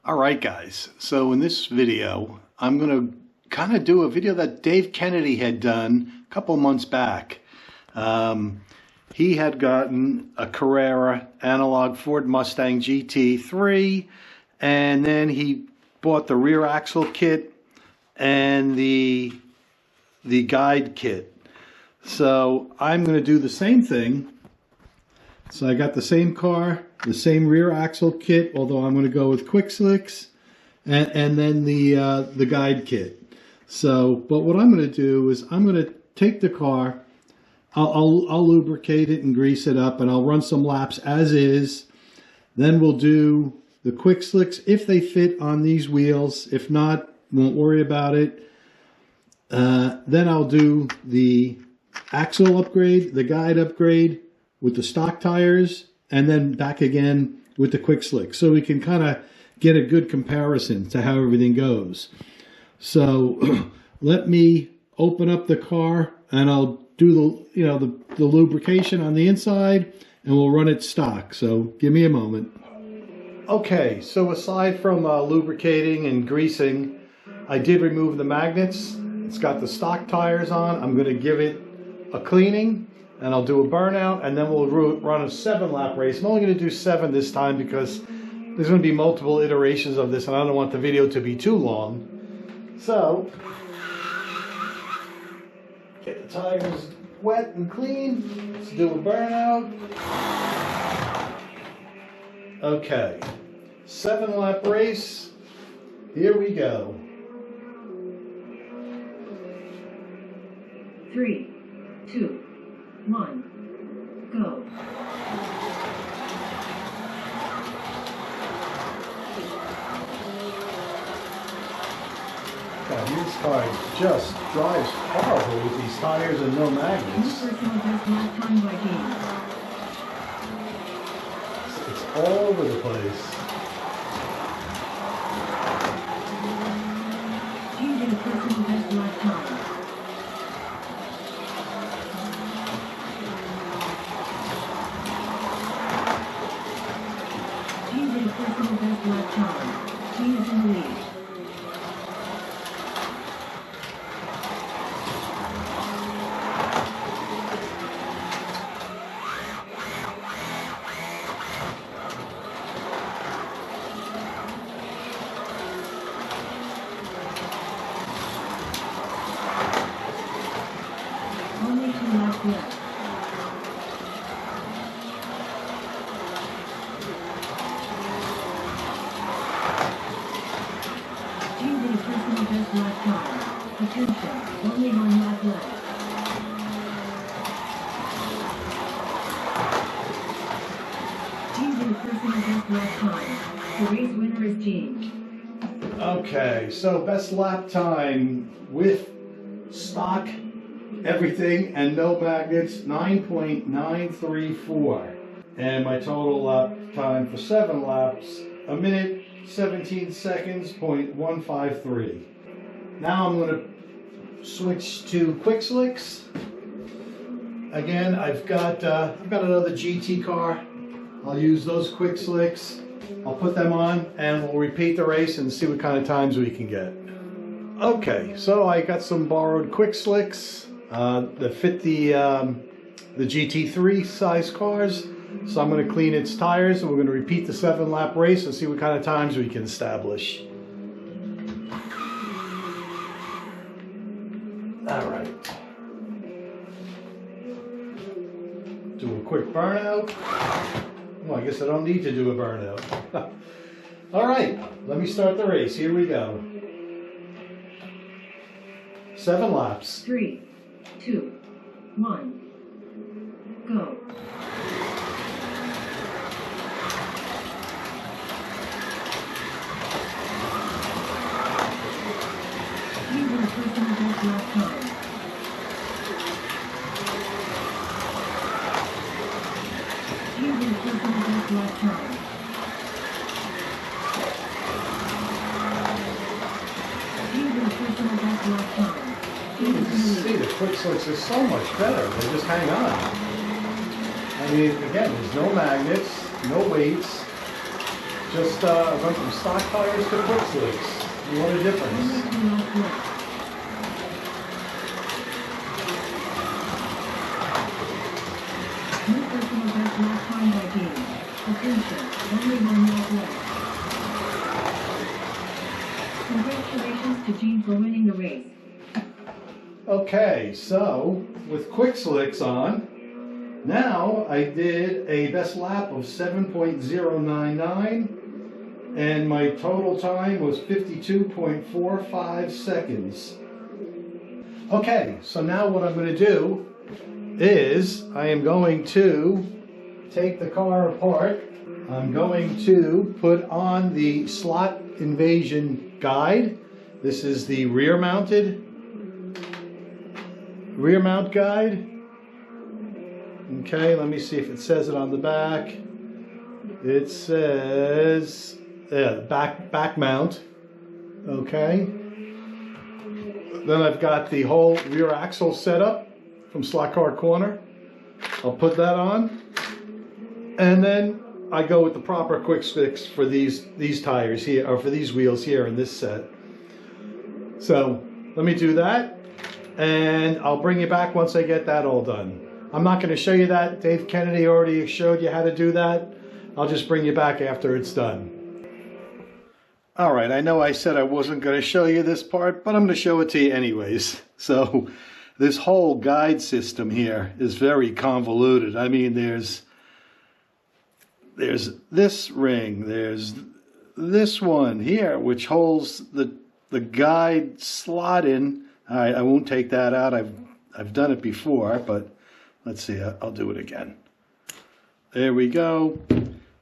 All right, guys. So in this video, I'm going to kind of do a video that Dave Kennedy had done a couple months back. He had gotten a Carrera analog Ford Mustang GT3, and then he bought the rear axle kit and the guide kit. So I'm going to do the same thing. So I got the same car, the same rear axle kit, although I'm going to go with quick slicks, and then the guide kit. So, but what I'm going to do is I'm going to take the car, I'll lubricate it and grease it up, and I'll run some laps as is. Then we'll do the quick slicks if they fit on these wheels. If not, won't worry about it. Then I'll do the axle upgrade, the guide upgrade with the stock tires, and then back again with the quick slick, so we can kind of get a good comparison to how everything goes. So let me open up the car and I'll do the lubrication on the inside, and we'll run it stock. So give me a moment. Okay, so aside from lubricating and greasing, I did remove the magnets. It's got the stock tires on. I'm going to give it a cleaning, and I'll do a burnout, and then we'll run a 7-lap race. I'm only going to do 7 this time because there's going to be multiple iterations of this, and I don't want the video to be too long. So, get the tires wet and clean. Let's do a burnout. Okay, 7-lap race. Here we go. 3, 2, 1, go. God, this car just drives horrible with these tires and no magnets. It's all over the place. Changing personal best lap time. Personal best lap time. He is in the lead. Only 2 laps left. Personal best lap time. Attention, only 1 lap left. Changing personal best lap time. The race winner is Gene. Okay, so best lap time with stock, everything, and no magnets, 9.934. And my total lap time for 7 laps, 1 minute, 17 seconds, 0.153. Now I'm going to switch to quick slicks. Again, I've got another GT car. I'll use those quick slicks. I'll put them on, and we'll repeat the race and see what kind of times we can get. Okay, so I got some borrowed quick slicks that fit the GT3 size cars. So I'm going to clean its tires, and we're going to repeat the 7-lap race and see what kind of times we can establish. All right. Do a quick burnout. Well, I guess I don't need to do a burnout. All right, let me start the race. Here we go. 7 laps. 3, 2, 1, go. Personal best lap time. Changing personal best lap time. Changing personal best lap time. You can see the quick slicks are so much better. They just hang on. I mean, again, there's no magnets, no weights. Just went from stock tires to quick slicks. What a difference. Only one lap left. New personal best lap time by Dean. Attention, only one lap left. Congratulations to Gene for winning the race. Okay, so with quick slicks on, now I did a best lap of 7.099 and my total time was 52.45 seconds. Okay, so now what I'm going to do is I am going to take the car apart. I'm going to put on the slot invasion guide. This is the rear mount guide. Okay, let me see if it says it on the back. It says back mount. Okay. Then I've got the whole rear axle setup from Slot Car Corner. I'll put that on. And then I go with the proper quick slicks for these tires here, or for these wheels here in this set. So let me do that, and I'll bring you back once I get that all done. I'm not going to show you that. Dave Kennedy already showed you how to do that. I'll just bring you back after it's done. All right, I know I said I wasn't going to show you this part, but I'm going to show it to you anyways. So this whole guide system here is very convoluted. I mean, there's this ring, there's this one here, which holds the guide slot in. All right, I won't take that out. I've done it before, but let's see, I'll do it again. There we go.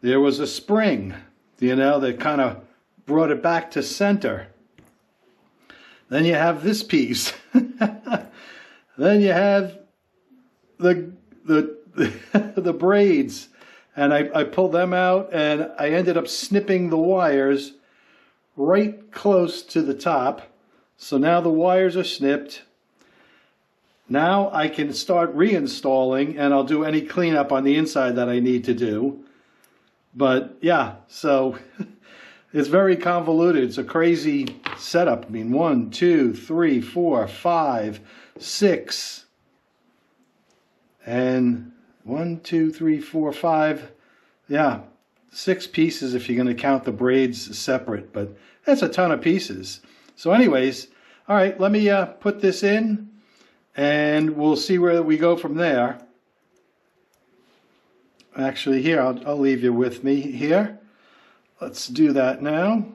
There was a spring, you know, that kind of brought it back to center. Then you have this piece. Then you have the braids, and I pulled them out, and I ended up snipping the wires right close to the top. So now the wires are snipped. Now I can start reinstalling, and I'll do any cleanup on the inside that I need to do. But yeah, so it's very convoluted. It's a crazy setup. I mean, 1, 2, 3, 4, 5, 6, and 1, 2, 3, 4, 5. Yeah, 6 pieces if you're going to count the braids separate, but that's a ton of pieces. So anyways, all right, let me put this in, and we'll see where we go from there. Actually, here, I'll leave you with me here. Let's do that now.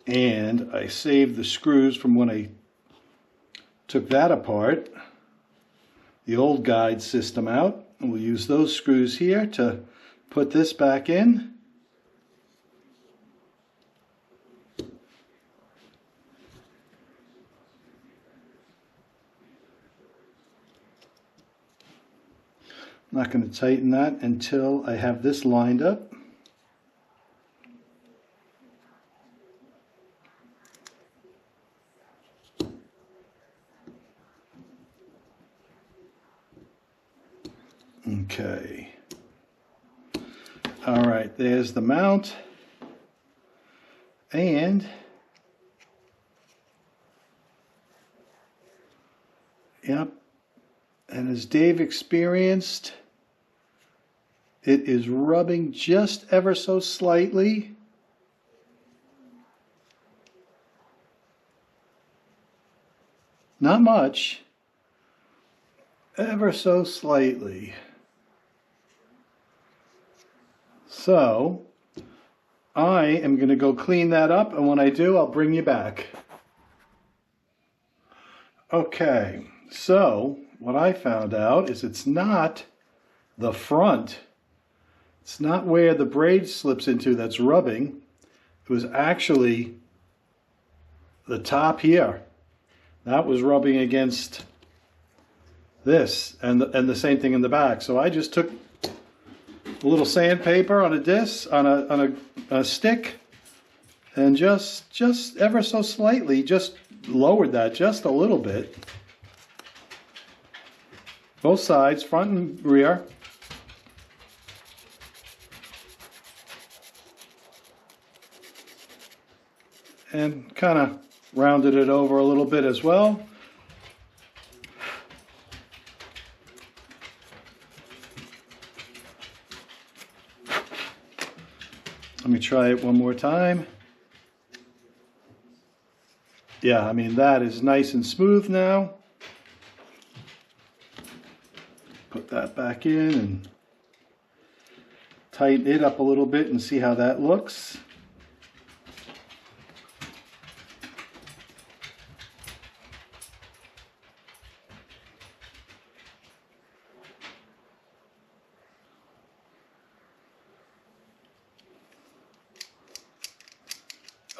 And I saved the screws from when I took that apart, the old guide system out. And we'll use those screws here to put this back in. I'm not going to tighten that until I have this lined up. Okay. All right, there's the mount. And yep. And as Dave experienced, it is rubbing just ever so slightly. Not much. Ever so slightly. So I am going to go clean that up, and when I do, I'll bring you back. Okay, so what I found out is it's not the front. It's not where the braid slips into that's rubbing. it was actually the top here. That was rubbing against this, and the same thing in the back. So I just took a little sandpaper on a disc, on a stick, and just ever so slightly, just lowered that just a little bit. Both sides, front and rear. And kind of rounded it over a little bit as well. Let me try it one more time. Yeah, I mean, that is nice and smooth now. Put that back in and tighten it up a little bit and see how that looks.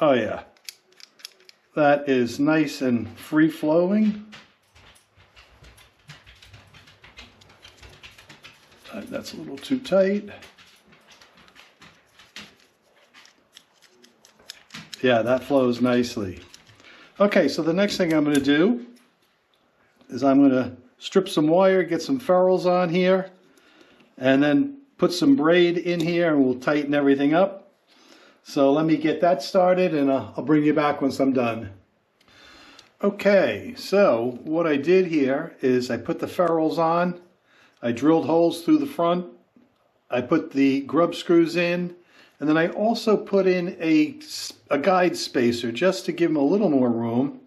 Oh yeah, that is nice and free-flowing. That's a little too tight. Yeah, that flows nicely. Okay, so the next thing I'm going to do is I'm going to strip some wire, get some ferrules on here, and then put some braid in here, and we'll tighten everything up. So let me get that started, and I'll bring you back once I'm done. Okay, so what I did here is I put the ferrules on, I drilled holes through the front, I put the grub screws in, and then I also put in a guide spacer just to give them a little more room.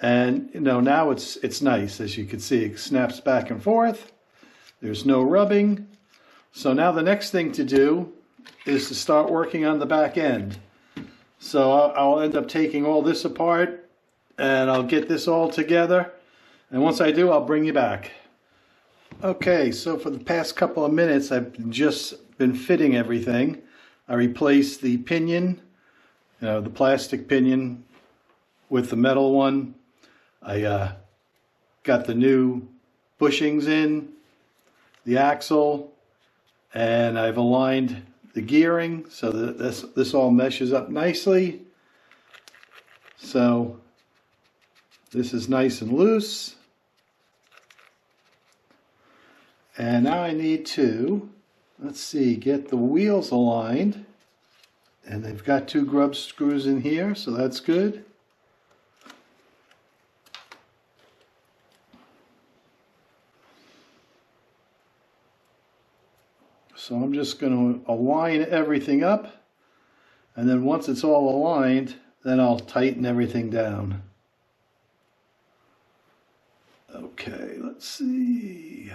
And you know, now it's nice. As you can see, it snaps back and forth. There's no rubbing. So now the next thing to do is to start working on the back end. So I'll end up taking all this apart and I'll get this all together. And once I do, I'll bring you back. Okay, so for the past couple of minutes, I've just been fitting everything. I replaced the pinion, the plastic pinion, with the metal one. I got the new bushings in, the axle, and I've aligned the gearing so that this all meshes up nicely. So this is nice and loose. And now I need to, let's see, get the wheels aligned. And they've got 2 grub screws in here, so that's good. So I'm just going to align everything up, and then once it's all aligned, then I'll tighten everything down. Okay, let's see.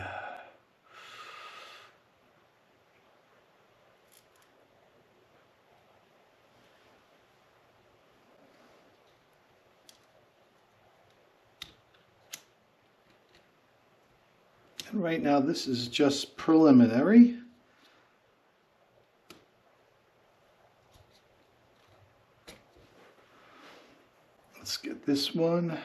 And right now this is just preliminary. Let's get this one.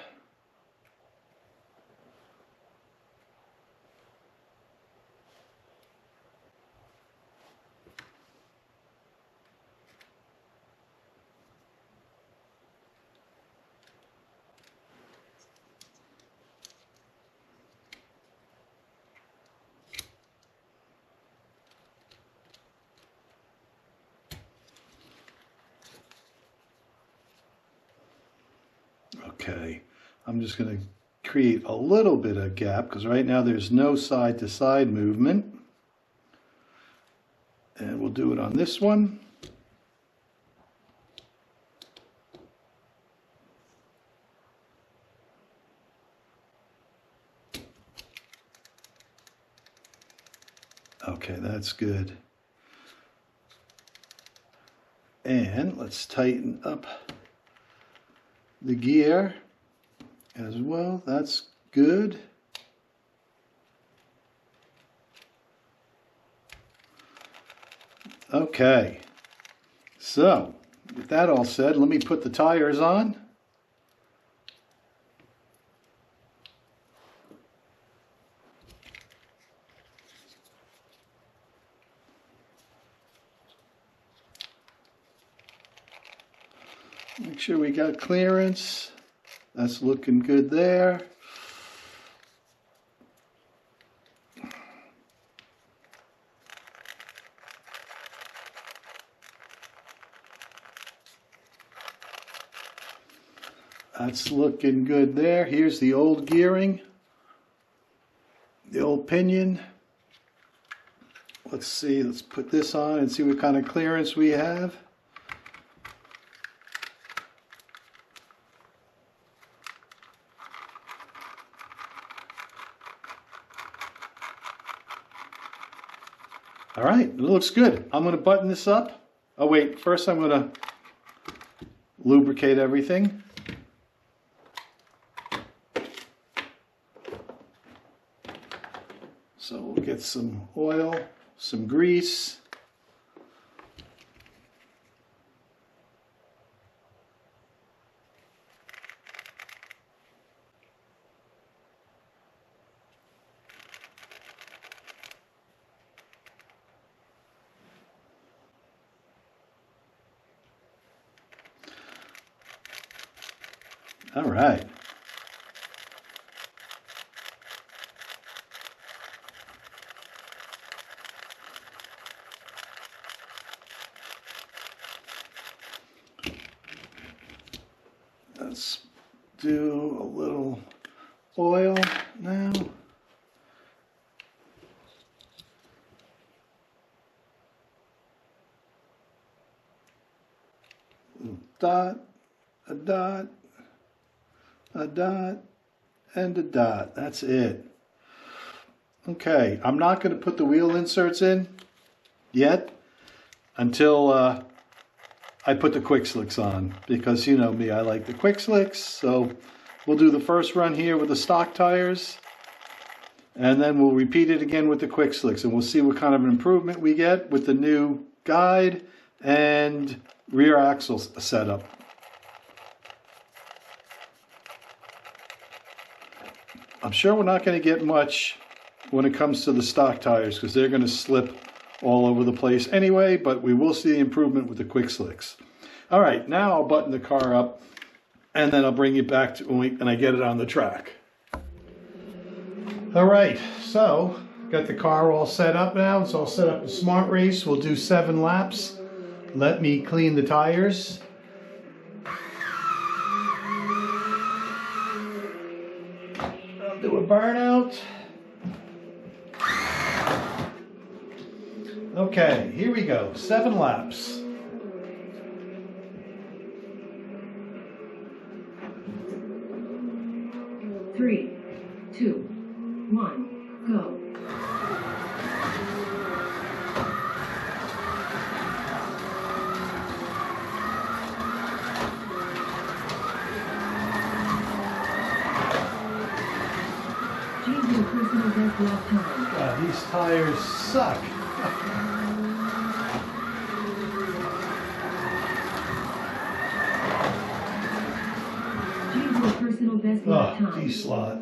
Okay, I'm just going to create a little bit of gap because right now there's no side-to-side movement. And we'll do it on this one. Okay, that's good. And let's tighten up the gear as well. That's good. Okay, so with that all said, let me put the tires on. Make sure we got clearance. That's looking good there. That's looking good there. Here's the old gearing, the old pinion. Let's see, let's put this on and see what kind of clearance we have. All right, it looks good. I'm going to button this up. Oh wait, first I'm going to lubricate everything. So we'll get some oil, some grease. All right. Let's do a little oil now. Dot, a dot, a dot, and a dot. That's it. Okay, I'm not going to put the wheel inserts in yet until I put the quick slicks on, because you know me, I like the quick slicks. So we'll do the first run here with the stock tires, and then we'll repeat it again with the quick slicks, and we'll see what kind of an improvement we get with the new guide and rear axle setup. I'm sure we're not going to get much when it comes to the stock tires, because they're going to slip all over the place anyway, but we will see the improvement with the quick slicks. All right, now I'll button the car up, and then I'll bring you back to when I get it on the track. All right, so got the car all set up now. It's all set up to Smart Race. We'll do 7 laps. Let me clean the tires. I'll do a burnout. Okay, here we go. 7 laps. Three, 2, 1, go. Change your personal best lap time. God, these tires suck. Change your personal best lap time. D-slot.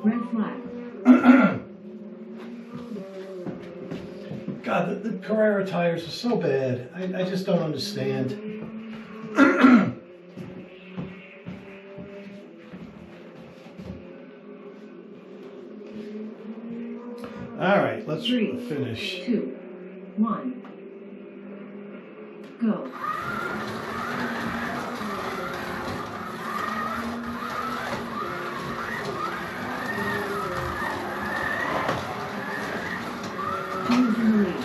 Red flag. God, the Carrera tires are so bad. I just don't understand. All right, let's 3, finish. 2, 1, go. James in the lead.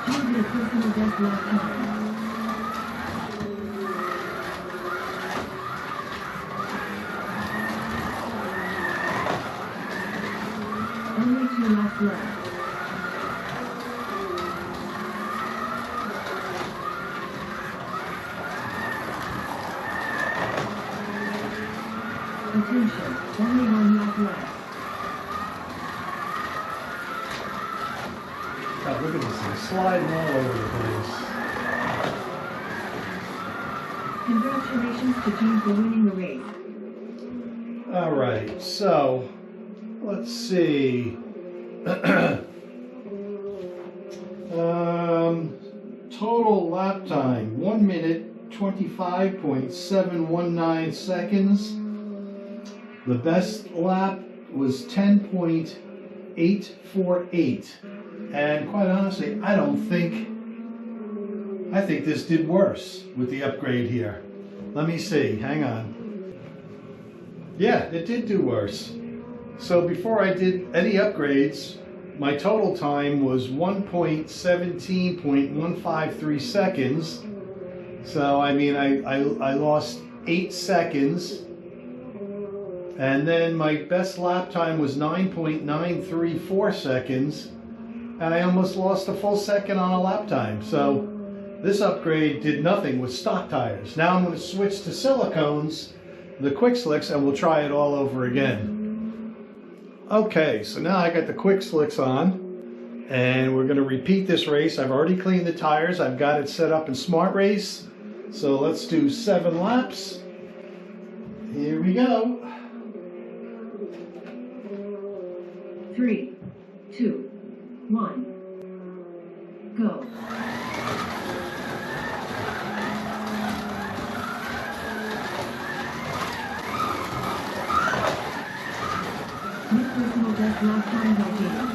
Change your personal best lap time. Only 2 laps left. Attention. sliding all over the place. Congratulations to Gene for winning the race. All right, so let's see. Total lap time, 1 minute, 25.719 seconds. The best lap was 10.848. And quite honestly, I think this did worse with the upgrade here. Let me see, hang on. Yeah, it did do worse. So before I did any upgrades, my total time was 1.17.153 seconds. So I mean, I lost 8 seconds. And then my best lap time was 9.934 seconds. And I almost lost a full second on a lap time. So this upgrade did nothing with stock tires. Now I'm going to switch to silicones, the quick slicks, and we'll try it all over again. Okay, so now I got the quick slicks on, and we're going to repeat this race. I've already cleaned the tires. I've got it set up in Smart Race. So let's do 7 laps. Here we go. 3, 2, 1, go. New personal best lap time by Gene.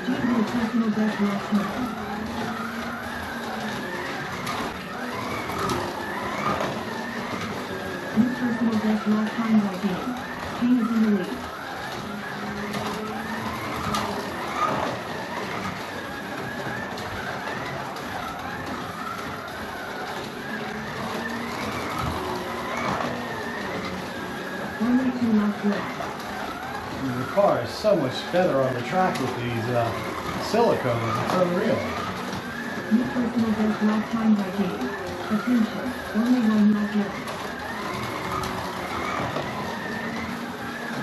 Gene new personal best lap time. New personal best lap time by Gene. Gene is in the lead. Only 2 laps left. The car is so much better on the track with these silicones. It's unreal. New personal best lap time by Gene. Attention, only 1 lap left.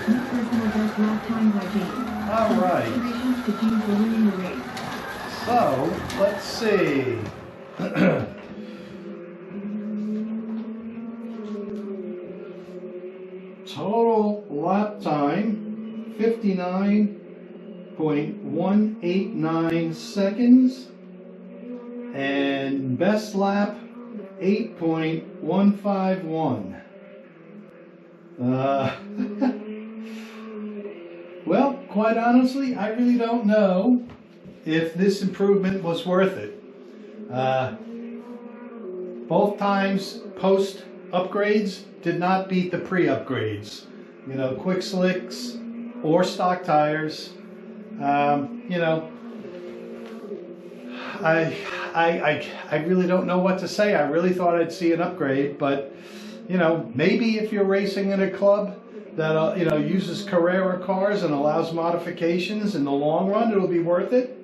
New personal best lap time by Gene. All right. Congratulations to Gene for winning the race. So, let's see. Total lap time, 59.189 seconds. And best lap, 8.151. Well, quite honestly, I really don't know if this improvement was worth it. Both times post upgrades did not beat the pre-upgrades. You know, quick slicks or stock tires. You know, I really don't know what to say. I really thought I'd see an upgrade, but you know, maybe if you're racing in a club that you know, uses Carrera cars and allows modifications, in the long run it'll be worth it.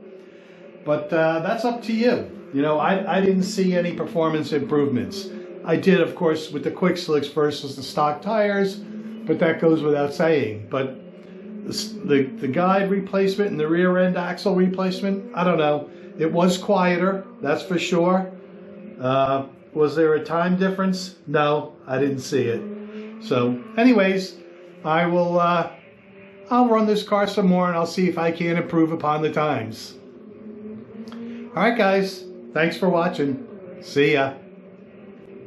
But that's up to you. You know, I didn't see any performance improvements. I did, of course, with the quick slicks versus the stock tires, but that goes without saying. But the guide replacement and the rear end axle replacement, I don't know. It was quieter, that's for sure. Was there a time difference? No, I didn't see it. So, anyways, I'll run this car some more and I'll see if I can improve upon the times. All right, guys. Thanks for watching. See ya.